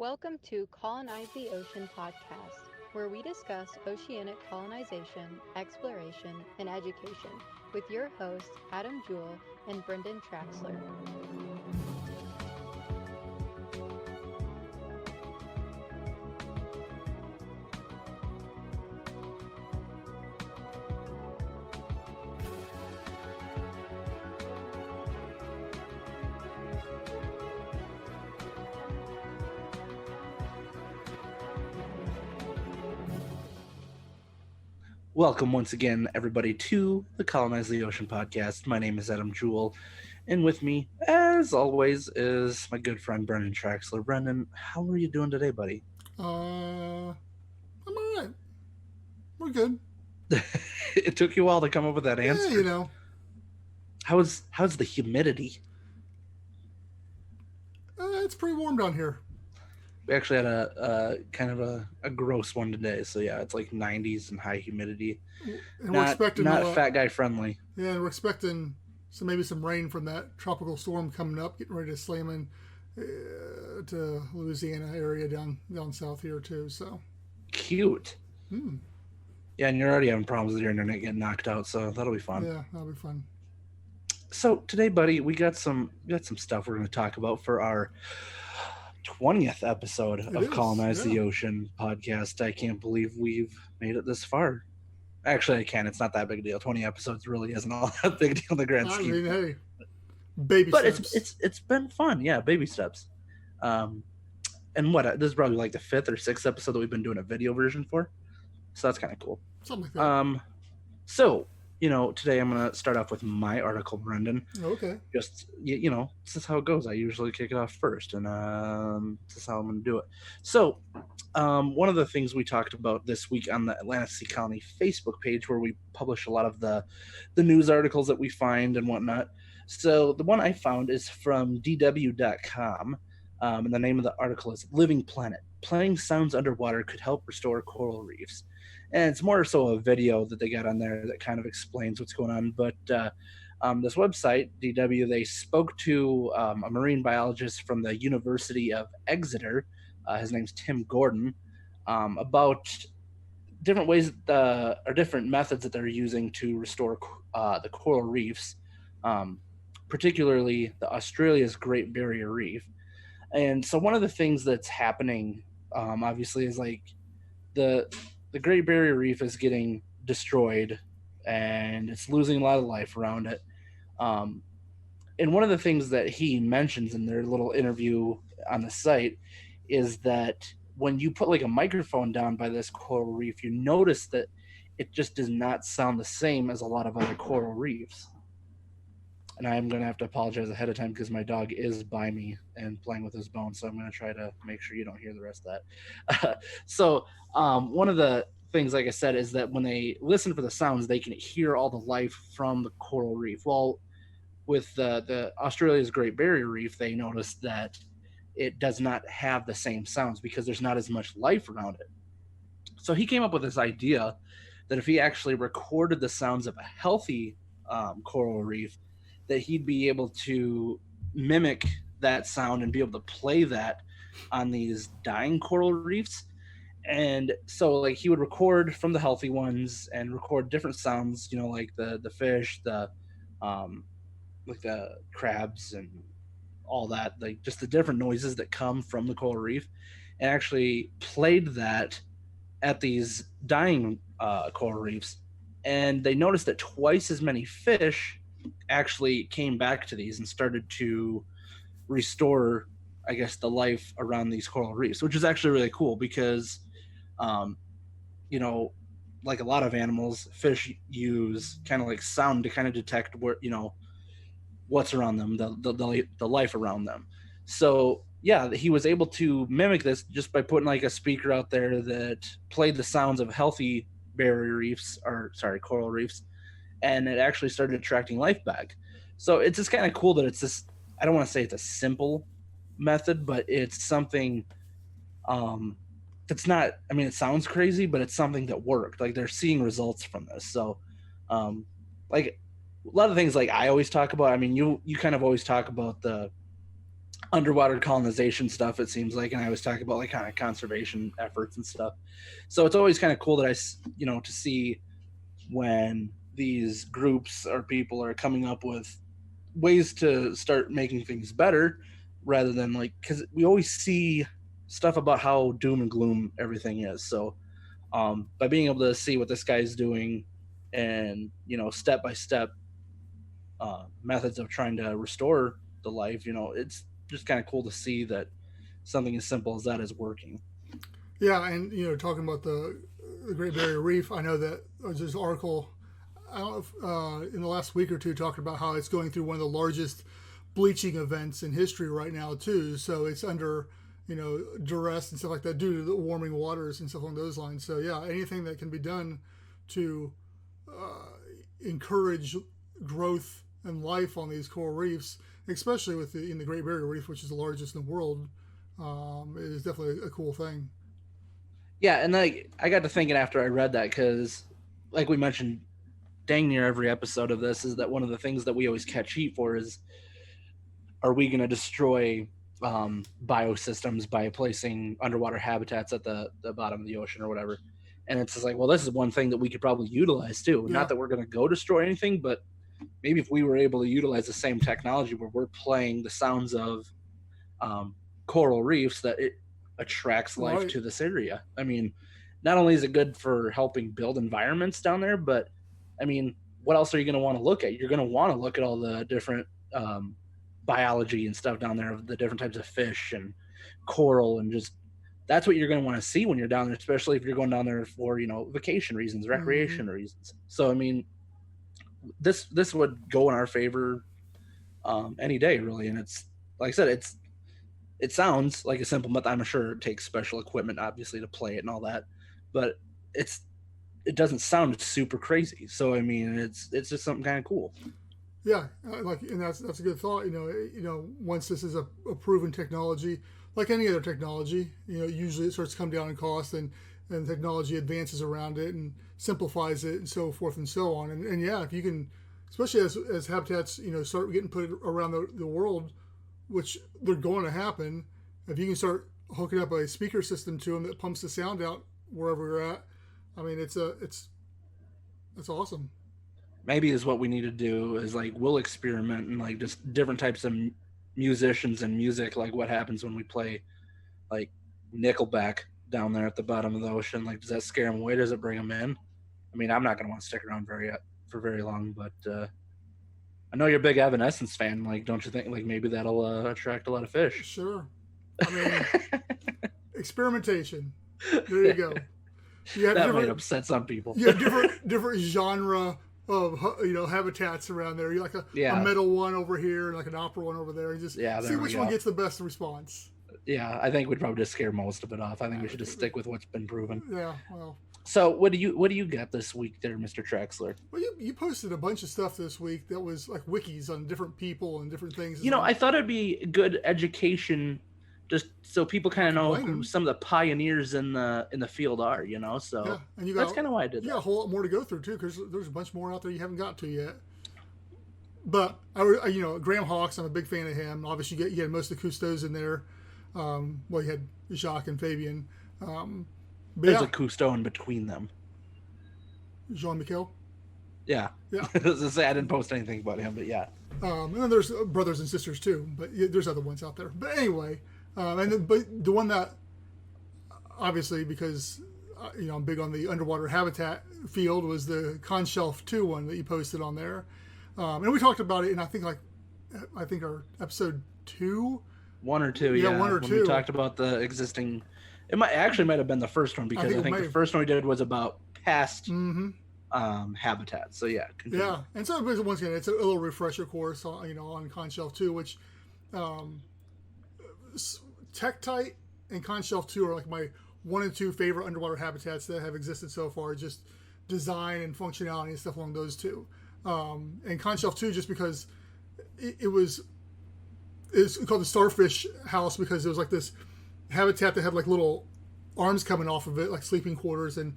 Welcome to Colonize the Ocean podcast, where we discuss oceanic colonization, exploration, and education with your hosts, Adam Jewell and Brendon Traxler. Welcome once again, everybody, to the Colonize the Ocean podcast. My name is Adam Jewell, and with me, as always, is my good friend Brendon Traxler. Brendon, how are you doing today, buddy? I'm alright. We're good. It took you a while to come up with that Yeah, answer. How's the humidity? It's pretty warm down here. We actually had a kind of a gross one today, so yeah, it's like 90s and high humidity. And we're Not expecting not fat guy friendly. Yeah, we're expecting maybe some rain from that tropical storm coming up, getting ready to slam in to Louisiana area down south here too. So Cute. Yeah, and you're already having problems with your internet getting knocked out, so that'll be fun. yeah, that'll be fun. So today, buddy, we got some stuff we're going to talk about for our 20th episode of Colonize the Ocean podcast. I can't believe we've made it this far. Actually, I can. It's not that big a deal. 20 episodes really isn't all that big a deal in the grand scheme. I mean, hey, baby but steps. it's been fun. Yeah, baby steps. And this is probably like the 5th or 6th episode that we've been doing a video version for. So that's kind of cool. Something like that. So, today I'm going to start off with my article, Brendon. Okay. Just, this is how it goes. I usually kick it off first, and this is how I'm going to do it. So, one of the things we talked about this week on the Atlantic Sea Colony Facebook page, where we publish a lot of the news articles that we find and whatnot. So, the one I found is from DW.com, and the name of the article is Living Planet. Playing sounds underwater could help restore coral reefs. And it's more so a video that they got on there that kind of explains what's going on. But this website, DW, they spoke to a marine biologist from the University of Exeter. His name's Tim Gordon, about different ways or different methods that they're using to restore the coral reefs, particularly the Australia's Great Barrier Reef. And so one of the things that's happening, obviously, is like the Great Barrier Reef is getting destroyed and it's losing a lot of life around it. And one of the things that he mentions in their little interview on the site is that when you put like a microphone down by this coral reef, you notice that it just does not sound the same as a lot of other coral reefs. And I'm going to have to apologize ahead of time because my dog is by me and playing with his bones. So I'm going to try to make sure you don't hear the rest of that. So one of the things, like I said, is that when they listen for the sounds, they can hear all the life from the coral reef. Well, with the Australia's Great Barrier Reef, they noticed that it does not have the same sounds because there's not as much life around it. So he came up with this idea that if he actually recorded the sounds of a healthy coral reef, that he'd be able to mimic that sound and be able to play that on these dying coral reefs. And so like he would record from the healthy ones and record different sounds, like the fish, like the crabs and all that, like just the different noises that come from the coral reef, and actually played that at these dying coral reefs. And they noticed that twice as many fish actually came back to these and started to restore, I guess, the life around these coral reefs, which is actually really cool because, like a lot of animals, fish use kind of like sound to kind of detect where, what's around them, the life around them. So yeah, he was able to mimic this just by putting like a speaker out there that played the sounds of healthy coral reefs, and it actually started attracting life back. So it's just kind of cool that it's this, I don't want to say it's a simple method, but it's something that's not, I mean, it sounds crazy, but it's something that worked. Like they're seeing results from this. So like a lot of things like I always talk about, I mean, you kind of always talk about the underwater colonization stuff, it seems like, and I was talking about like kind of conservation efforts and stuff. So it's always kind of cool that to see when these groups or people are coming up with ways to start making things better, rather than like, because we always see stuff about how doom and gloom everything is. So by being able to see what this guy's doing, and step by step methods of trying to restore the life, it's just kind of cool to see that something as simple as that is working. Yeah, and talking about the Great Barrier Reef, I know that there's this article, I don't know if, in the last week or two, talking about how it's going through one of the largest bleaching events in history right now too. So it's under duress and stuff like that due to the warming waters and stuff along those lines. So yeah, anything that can be done to encourage growth and life on these coral reefs, especially in the Great Barrier Reef, which is the largest in the world, is definitely a cool thing. Yeah, and I got to thinking after I read that, because like we mentioned dang near every episode of this, is that one of the things that we always catch heat for is, are we going to destroy biosystems by placing underwater habitats at the bottom of the ocean or whatever? And it's just like, well, this is one thing that we could probably utilize too. Yeah. Not that we're going to go destroy anything, but maybe if we were able to utilize the same technology where we're playing the sounds of coral reefs, that it attracts life to this area. I mean, not only is it good for helping build environments down there, but I mean, what else are you going to want to look at? You're going to want to look at all the different biology and stuff down there, of the different types of fish and coral, and just that's what you're going to want to see when you're down there, especially if you're going down there for vacation reasons, recreation reasons. So I mean, this would go in our favor any day, really. And it's like I said, it sounds like a simple method. I'm sure it takes special equipment, obviously, to play it and all that, but it doesn't sound super crazy. So I mean, it's just something kind of cool. Yeah, and that's a good thought. Once this is a proven technology, like any other technology, usually it starts to come down in cost, and technology advances around it and simplifies it and so forth and so on. And yeah, if you can, especially as habitats, start getting put around the world, which they're going to happen, if you can start hooking up a speaker system to them that pumps the sound out wherever you're at, I mean, it's awesome. Maybe is what we need to do is like, we'll experiment and like just different types of musicians and music, like what happens when we play like Nickelback down there at the bottom of the ocean. Like, does that scare them away? Does it bring them in? I mean, I'm not going to want to stick around for very long, but I know you're a big Evanescence fan. Like, don't you think like maybe that'll attract a lot of fish? Sure. I mean, experimentation. There you go. You have that might upset some people. You have different genre of habitats around there. You like a metal one over here, and like an opera one over there, and just see which one gets the best response. Yeah, I think we'd probably just scare most of it off. I think we should just stick with what's been proven. Yeah, well. So what do you got this week there, Mr. Traxler? Well, you posted a bunch of stuff this week that was like wikis on different people and different things. I thought it'd be good education, just so people kind of know who some of the pioneers in the field are. So yeah, and that's kind of why I did that. Yeah, a whole lot more to go through too, because there's a bunch more out there you haven't got to yet. But Graham Hawkes, I'm a big fan of him. Obviously, you had most of the Cousteaus in there. You had Jacques and Fabian. There's a Cousteau in between them. Jean-Michel? Yeah. Yeah. I was gonna say, I didn't post anything about him, but yeah. And then there's brothers and sisters too, but there's other ones out there. But anyway, but the one that, obviously, because I'm big on the underwater habitat field, was the Conshelf 2 one that you posted on there. And we talked about it in, I think our episode 2. 1 or 2, yeah. 1 or 2. We talked about the existing. It might have been the first one, because I think the first one we did was about past habitats. So yeah. Continue. Yeah, and so once again, it's a little refresher course on Conshelf 2, which Tektite and Conshelf 2 are like my 1 and 2 favorite underwater habitats that have existed so far. Just design and functionality and stuff along those two. And Conshelf 2 just because it's called the Starfish House, because it was like this habitat that had like little arms coming off of it, like sleeping quarters and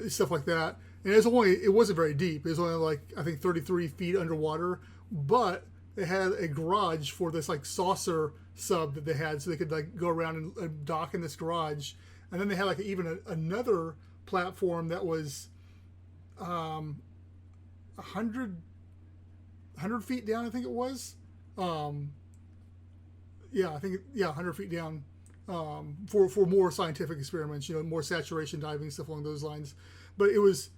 stuff like that. And it wasn't very deep. It was only like, I think, 33 feet underwater, but it had a garage for this like saucer sub that they had, so they could like go around and dock in this garage. And then they had like another platform that was 100 feet down, I think it was. Yeah, I think 100 feet down, for more scientific experiments, more saturation diving, stuff along those lines. But it was,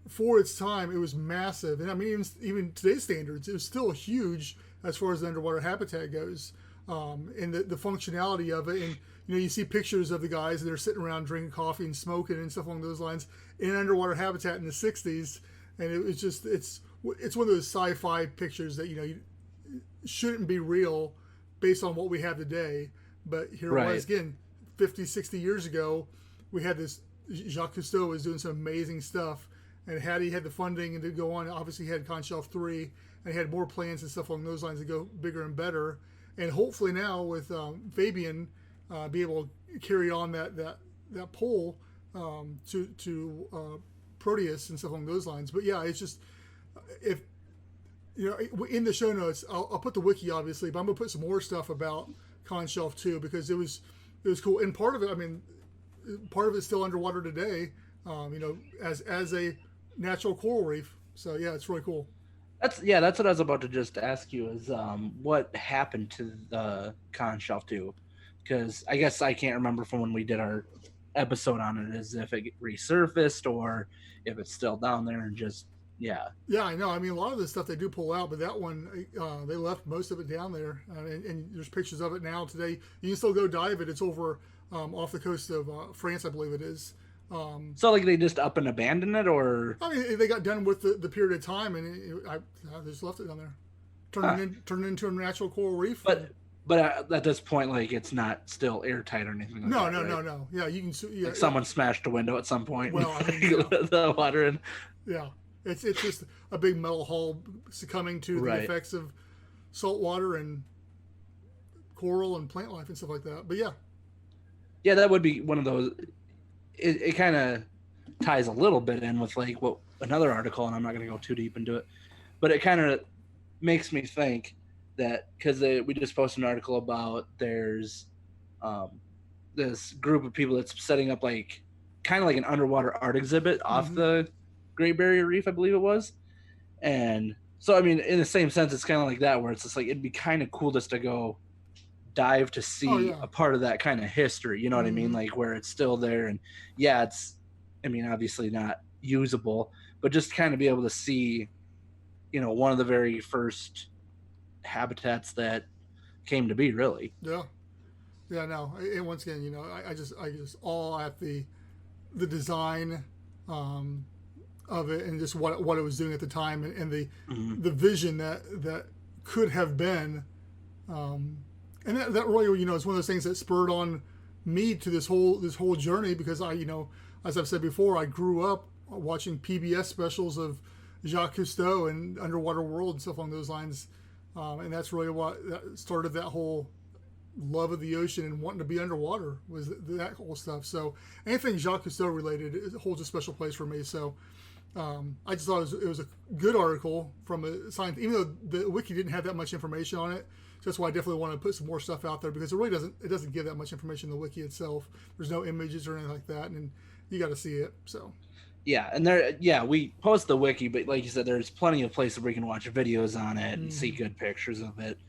for its time, it was massive. And I mean, even today's standards, it was still huge as far as the underwater habitat goes, and the functionality of it. And you see pictures of the guys, and they're sitting around drinking coffee and smoking and stuff along those lines in underwater habitat in the 60s. And it was just, it's one of those sci-fi pictures that shouldn't be real based on what we have today. But here it was again, 50, 60 years ago. We had this, Jacques Cousteau was doing some amazing stuff, and had he had the funding and to go on, obviously he had Conshelf 3, and he had more plans and stuff along those lines to go bigger and better. And hopefully now with Fabian, be able to carry on that pole to Proteus and stuff along those lines. But yeah, it's just, if in the show notes, I'll put the wiki obviously, but I'm gonna put some more stuff about Conshelf too, because it was cool. And part of it, I mean, part of it's still underwater today, as a natural coral reef. So yeah, it's really cool. That's what I was about to just ask you is what happened to the Conshelf 2? Because I guess I can't remember from when we did our episode on it, as if it resurfaced or if it's still down there and just Yeah, I know. I mean, a lot of this stuff they do pull out, but that one, they left most of it down there, and there's pictures of it now today. You can still go dive it. It's over off the coast of France, I believe it is. So like they just up and abandoned it, or I mean, they got done with the period of time, and I just left it down there, turned it into a natural coral reef. But at this point, like it's not still airtight or anything. Like No. Yeah, you can. Yeah, like someone smashed a window at some point. Well, I mean, the water in. Yeah. It's just a big metal hull succumbing to the effects of salt water and coral and plant life and stuff like that. But yeah, that would be one of those. It kind of ties a little bit in with like what another article, and I'm not going to go too deep into it, but it kind of makes me think that because we just posted an article about there's this group of people that's setting up like kind of like an underwater art exhibit off the Great Barrier Reef, I believe it was. And so, I mean, in the same sense, it's kind of like that, where it's just like, it'd be kind of cool just to go dive to see a part of that kind of history, you know what I mean? Like where it's still there. And yeah, it's, I mean, obviously not usable, but just kind of be able to see, one of the very first habitats that came to be, really. Yeah, no. And once again, I just awe at the design, of it, and just what it was doing at the time, and the vision that could have been, and that really, is one of those things that spurred on me to this whole journey, because I, as I've said before, I grew up watching PBS specials of Jacques Cousteau and Underwater World and stuff along those lines, and that's really what started that whole love of the ocean and wanting to be underwater, was that whole stuff. So anything Jacques Cousteau related, it holds a special place for me. So I just thought it was a good article from a science, even though the wiki didn't have that much information on it. So that's why I definitely want to put some more stuff out there, because it really doesn't give that much information in the wiki itself. There's no images or anything like that, and you got to see it. So yeah, and we post the wiki, but like you said, there's plenty of places where you can watch videos on it and see good pictures of it.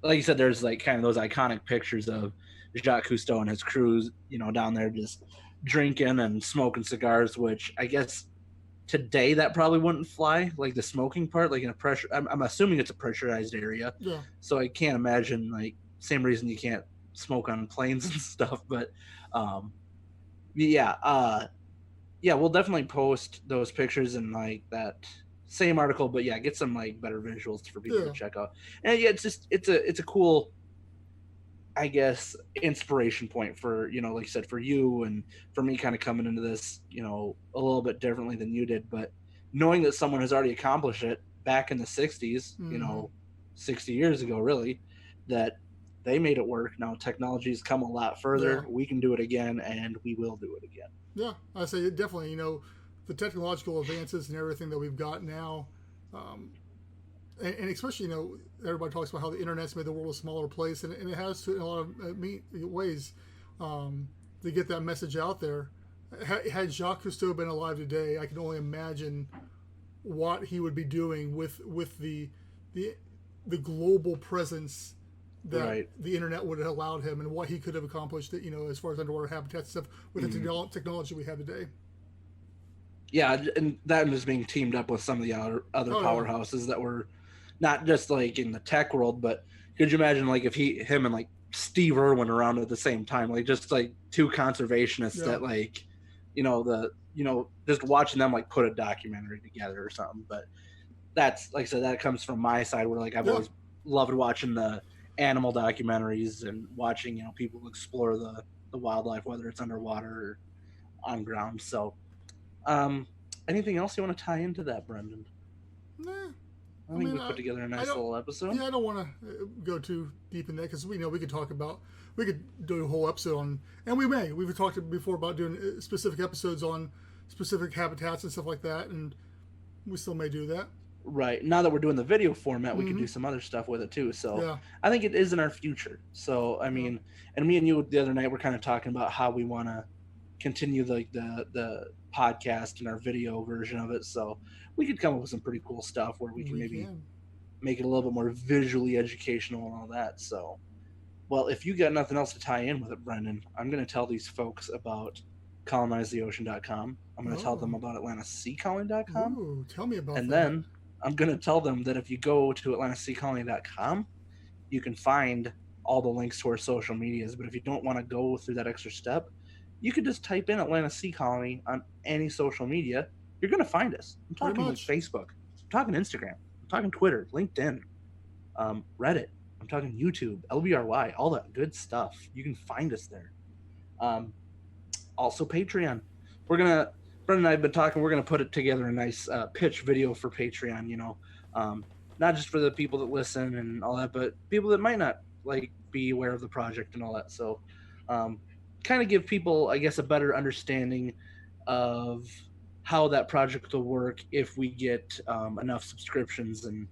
Like you said, there's like kind of those iconic pictures of Jacques Cousteau and his crews, down there just drinking and smoking cigars, which I guess today that probably wouldn't fly, like the smoking part, like in a I'm assuming it's a pressurized area. Yeah. So I can't imagine, like, same reason you can't smoke on planes and stuff. But we'll definitely post those pictures and like that same article, but yeah, get some like better visuals for people to check out. And yeah, it's a cool, I guess, inspiration point for, like you said, for you and for me, kind of coming into this, a little bit differently than you did, but knowing that someone has already accomplished it back in the 60s, 60 years ago, really, that they made it work. Now technology's come a lot further. We can do it again, and we will do it again. Yeah, I say it definitely, the technological advances and everything that we've got now, and especially, everybody talks about how the internet's made the world a smaller place, and it has to in a lot of ways to get that message out there. Had Jacques Cousteau been alive today, I can only imagine what he would be doing with the global presence that the internet would have allowed him, and what he could have accomplished, as far as underwater habitat stuff with the technology we have today. Yeah, and that was being teamed up with some of the other powerhouses that were not just like in the tech world, but could you imagine like if him and like Steve Irwin around at the same time, like just like two conservationists that like, just watching them like put a documentary together or something. But that's, like I said, that comes from my side where like I've always loved watching the animal documentaries and watching, people explore the wildlife, whether it's underwater or on ground. So anything else you want to tie into that, Brendon? Nah. I think we put together a nice little episode. Yeah, I don't want to go too deep in that because we could talk about, we could do a whole episode on, and we've talked before about doing specific episodes on specific habitats and stuff like that, and we still may do that. Right. Now that we're doing the video format, we can do some other stuff with it too. So I think it is in our future. So, I mean, and me and you the other night, we're kind of talking about how we want to continue the podcast and our video version of it. So we could come up with some pretty cool stuff where we can make it a little bit more visually educational and all that. So, well, if you got nothing else to tie in with it, Brendon, I'm going to tell these folks about colonizetheocean.com. I'm going to tell them about atlantaseacolony.com. Ooh, tell me about that. And then I'm going to tell them that if you go to atlantaseacolony.com, you can find all the links to our social medias. But if you don't want to go through that extra step, you could just type in Atlanta Sea Colony on any social media. You're going to find us. I'm talking like Facebook. I'm talking Instagram. I'm talking Twitter, LinkedIn, Reddit. I'm talking YouTube, LBRY, all that good stuff. You can find us there. Also Patreon. Brendon and I have been talking. We're going to put together a nice pitch video for Patreon, not just for the people that listen and all that, but people that might not be aware of the project and all that. So kind of give people, I guess, a better understanding of how that project will work if we get enough subscriptions and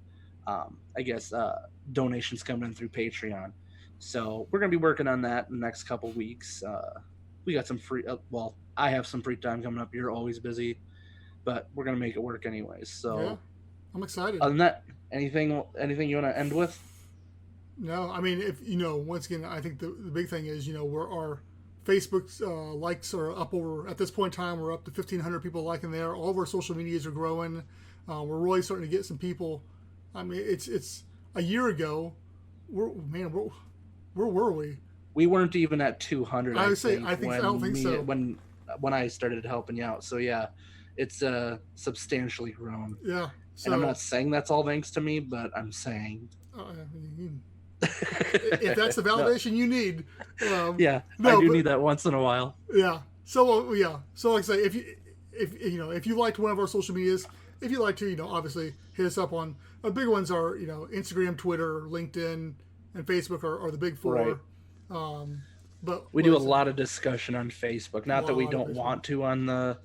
donations coming in through Patreon. So we're going to be working on that in the next couple weeks. We got some free, I have some free time coming up. You're always busy, but we're going to make it work anyways. So yeah, I'm excited. Other than that, anything you want to end with? No, I mean, if once again, I think the big thing is, where our Facebook's likes are up over, at this point in time, we're up to 1,500 people liking there. All of our social medias are growing. We're really starting to get some people. I mean, it's a year ago. Where were we? We weren't even at 200. I don't think so. When I started helping you out. So yeah, it's substantially grown. Yeah. So, and I'm not saying that's all thanks to me, but I'm saying if that's the validation you need. I do need that once in a while. Yeah. So like I say, if you liked one of our social medias, if you like to, obviously hit us up on. The big ones are Instagram, Twitter, LinkedIn, and Facebook are the big four. Right. But we do a lot of discussion on Facebook. Not that we don't want to on the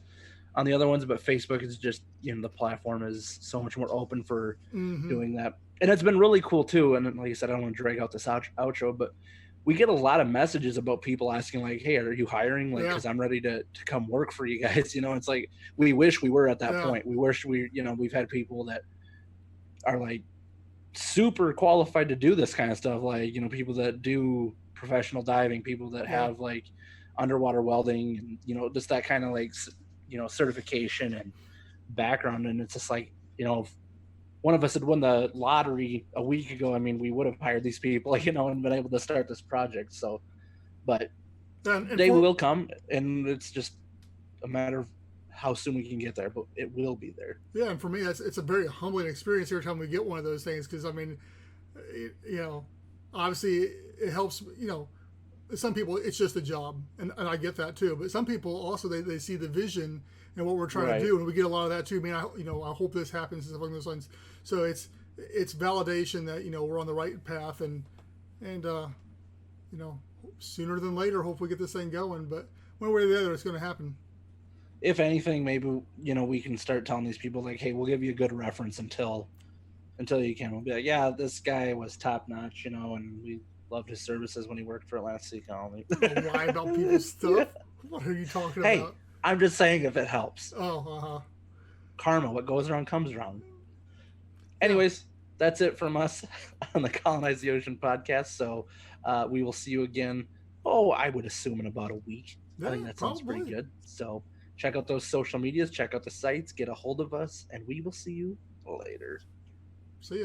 other ones, but Facebook is just the platform is so much more open for doing that. And it's been really cool too. And like I said, I don't want to drag out this outro, but we get a lot of messages about people asking like, "Hey, are you hiring?" Because I'm ready to come work for you guys. It's like we wish we were at that point. We wish we've had people that are like super qualified to do this kind of stuff. Like people that do professional diving, people that have like underwater welding, and just that kind of like certification and background. And it's just like if one of us had won the lottery a week ago, I mean, we would have hired these people, and been able to start this project. So, but they will come, and it's just a matter of how soon we can get there, but it will be there. Yeah, and for me, it's a very humbling experience every time we get one of those things, because I mean, obviously it helps. Some people it's just a job, and I get that too. But some people also they see the vision and what we're trying to do, and we get a lot of that too. I mean, I hope this happens and stuff along those lines. So it's validation that we're on the right path, and sooner than later, hopefully get this thing going. But one way or the other, it's going to happen. If anything, maybe we can start telling these people like, hey, we'll give you a good reference until until you can. We'll be like, yeah, this guy was top notch, and we loved his services when he worked for Atlantic City Colony. Lie about people's stuff. What are you talking Hey, about? I'm just saying if it helps. Oh, Karma, what goes around comes around. yeah. Anyways, that's it from us on the Colonize the Ocean podcast. So we will see you again. Oh, I would assume in about a week. I think Yeah, that sounds pretty probably. good. So check out those social medias, check out the sites, get a hold of us, and we will see you later. See ya.